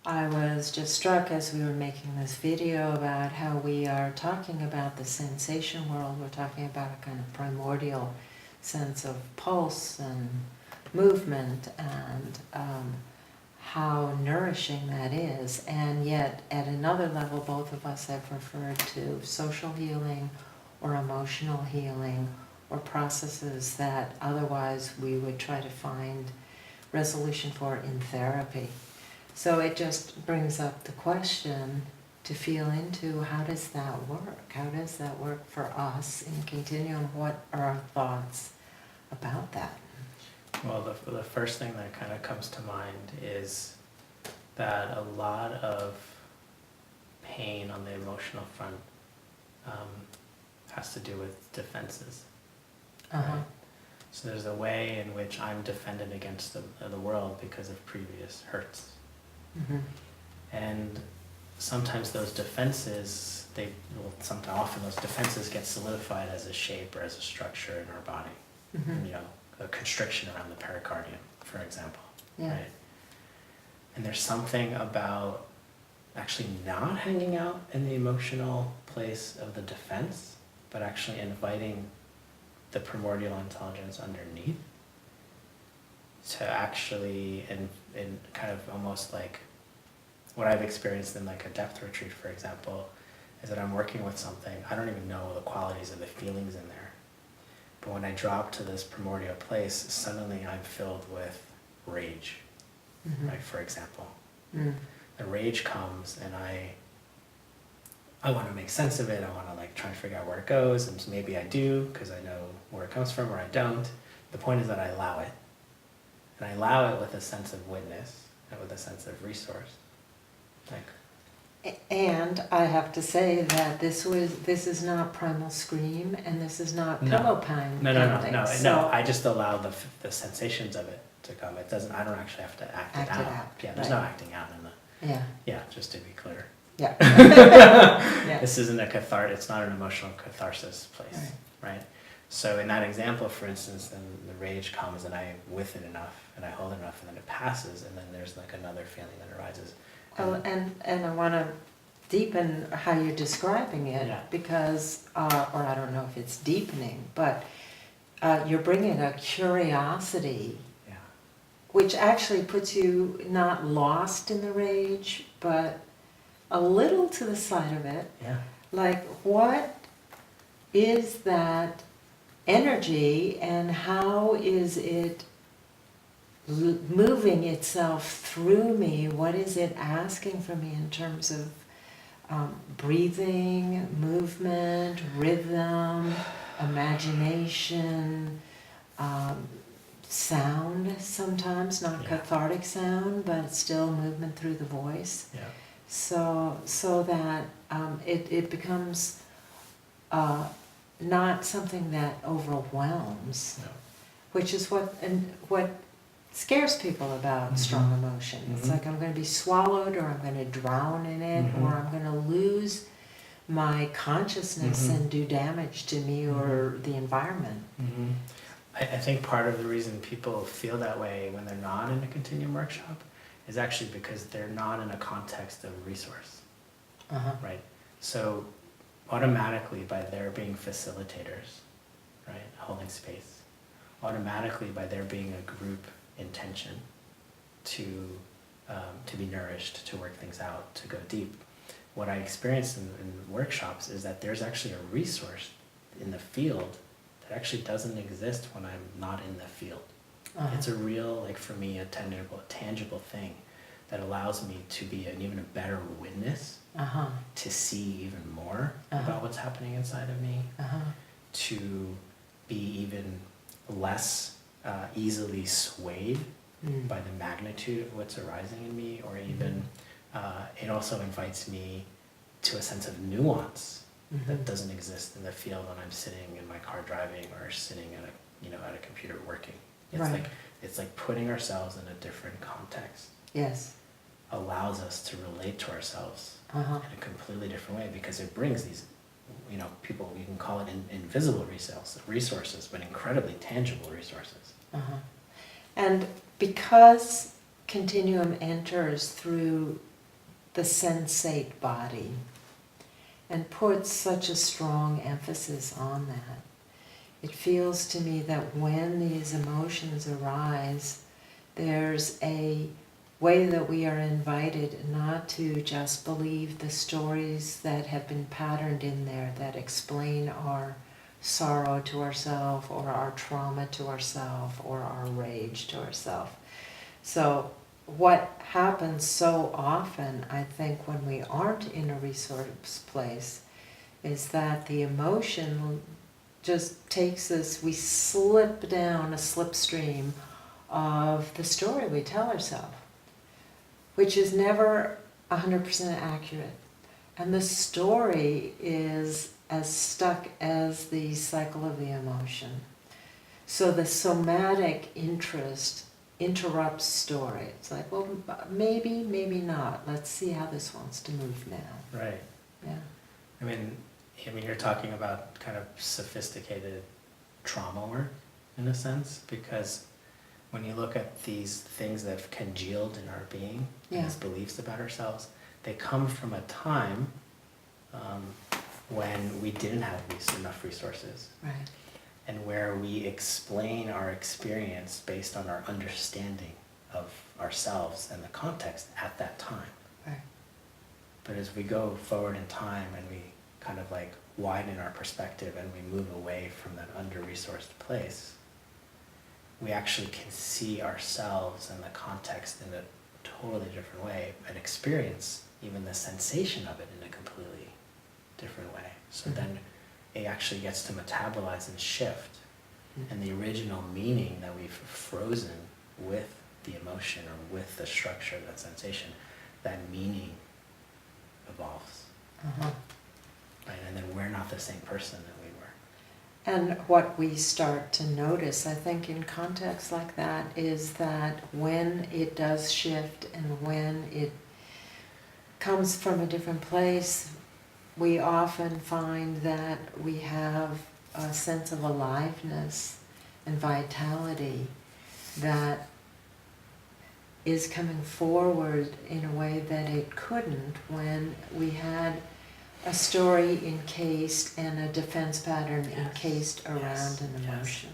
I was just struck as we were making this video about how we are talking about the sensation world. We're talking about a kind of primordial sense of pulse and movement and how nourishing that is. And yet, at another level, both of us have referred to social healing or emotional healing or processes that otherwise we would try to find resolution for in therapy. So it just brings up the question to feel into, how does that work? How does that work for us in Continuum? What are our thoughts about that? Well, the first thing that kind of comes to mind is that a lot of pain on the emotional front has to do with defenses. Right? So there's a way in which I'm defended against the world because of previous hurts. Mm-hmm. And sometimes those defenses, often those defenses get solidified as a shape or as a structure in our body. Mm-hmm. You know, a constriction around the pericardium, for example. Yeah. Right? And there's something about actually not hanging out in the emotional place of the defense, but actually inviting the primordial intelligence underneath to actually, in kind of almost like what I've experienced in like a depth retreat, for example, is that I'm working with something, I don't even know the qualities of the feelings in there. But when I drop to this primordial place, suddenly I'm filled with rage, Mm-hmm. right, for example. Mm. The rage comes and I want to make sense of it, I want to like try to figure out where it goes, and maybe I do, because I know where it comes from, or I don't. The point is that I allow it. And I allow it with a sense of witness and with a sense of resource. And I have to say that this is not primal scream, and this is not pillow pounding. No. I just allow the sensations of it to come. It doesn't. I don't actually have to act it out. Yeah, there's no acting out in the. Yeah. Yeah, just to be clear. Yeah. Yeah. This isn't a cathartic. It's not an emotional catharsis place, right? So in that example, for instance, then the rage comes and I'm with it enough and I hold it enough, and then it passes, and then there's like another feeling that arises. Well, and I want to deepen how you're describing it, because, or I don't know if it's deepening, but you're bringing a curiosity, which actually puts you not lost in the rage, but a little to the side of it. Yeah. Like, what is that energy, and how is it moving itself through me? What is it asking from me in terms of breathing, movement, rhythm, imagination, sound sometimes, not cathartic sound, but still movement through the voice. Yeah. So that it becomes not something that overwhelms, which is what scares people about strong emotion. It's like, I'm going to be swallowed, or I'm going to drown in it, or I'm going to lose my consciousness and do damage to me or the environment. I think part of the reason people feel that way when they're not in a Continuum workshop is actually because they're not in a context of resource, right? So automatically, by their being facilitators, right, holding space, automatically by there being a group intention to be nourished, to work things out, to go deep, what I experience in workshops is that there's actually a resource in the field that actually doesn't exist when I'm not in the field. It's a real, like for me, a tangible thing that allows me to be an even a better witness, to see even more about what's happening inside of me, to be even less easily swayed by the magnitude of what's arising in me, or even it also invites me to a sense of nuance that doesn't exist in the field when I'm sitting in my car driving or sitting at a computer working. It's like putting ourselves in a different context. Yes. Allows us to relate to ourselves in a completely different way, because it brings these, people, you can call it invisible resources, but incredibly tangible resources. And because Continuum enters through the sensate body, and puts such a strong emphasis on that. It feels to me that when these emotions arise, there's a way that we are invited not to just believe the stories that have been patterned in there that explain our sorrow to ourselves or our trauma to ourselves or our rage to ourselves. So what happens so often, I think, when we aren't in a resource place is that the emotion just takes us, we slip down a slipstream of the story we tell ourselves, which is never 100% accurate. And the story is as stuck as the cycle of the emotion. So the somatic interest interrupts story. It's like, well, maybe, maybe not. Let's see how this wants to move now. Right. Yeah. I mean, you're talking about kind of sophisticated trauma work in a sense, because when you look at these things that have congealed in our being, Yeah. these beliefs about ourselves, they come from a time when we didn't have enough resources. Right. And where we explain our experience based on our understanding of ourselves and the context at that time. Right. But as we go forward in time and we kind of like widen our perspective and we move away from that under-resourced place, we actually can see ourselves and the context in a totally different way and experience even the sensation of it in a completely different way. So then it actually gets to metabolize and shift, and the original meaning that we've frozen with the emotion or with the structure of that sensation, that meaning evolves. Right? And then we're not the same person that we were. And what we start to notice, I think, in contexts like that is that when it does shift and when it comes from a different place, we often find that we have a sense of aliveness and vitality that is coming forward in a way that it couldn't when we had a story encased and a defense pattern encased around an emotion.